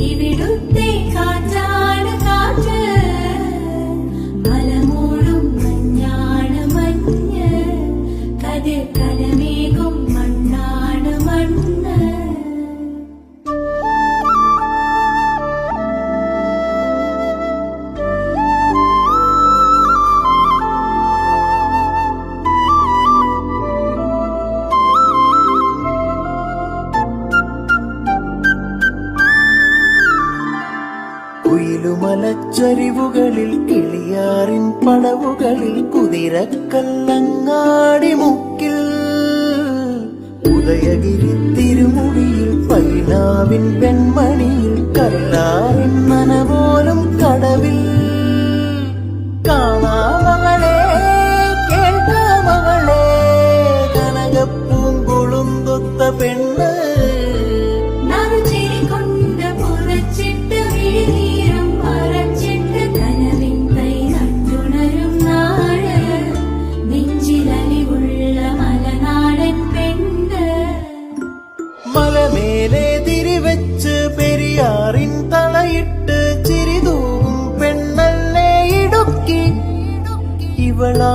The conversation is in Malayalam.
ഇവിടുത്തെ കാറ്റാണ് കാറ്റ്, മലമൂടും മഞ്ഞാണ് മഞ്ഞ്, കതിർ കലമേകും മണ്ണാണ് മണ്ണ്. കുയിലുമലച്ചരിവുകളിൽ കിളിയാറിൻ പടവുകളിൽ കുതിരക്കല്ലങ്ങാടി മുക്കിൽ, ഉദയഗിരി തിരുമുടിയിൽ പൈനാവിൻ പെൺമണിയിൽ കല്ലാറിൻ നനപോലും കടവിൽ. കാണാമകളെ കേൾക്കാമകളെ കനകപ്പൂങ്കുളുന്തൊത്ത പെണ്ണ്, മലമേലെ തിരിവെച്ച് പെരിയാറിൻ തളയിട്ട് ചിരിതൂവും പെണ്ണല്ലേ ഇടുക്കി ഇവളാ.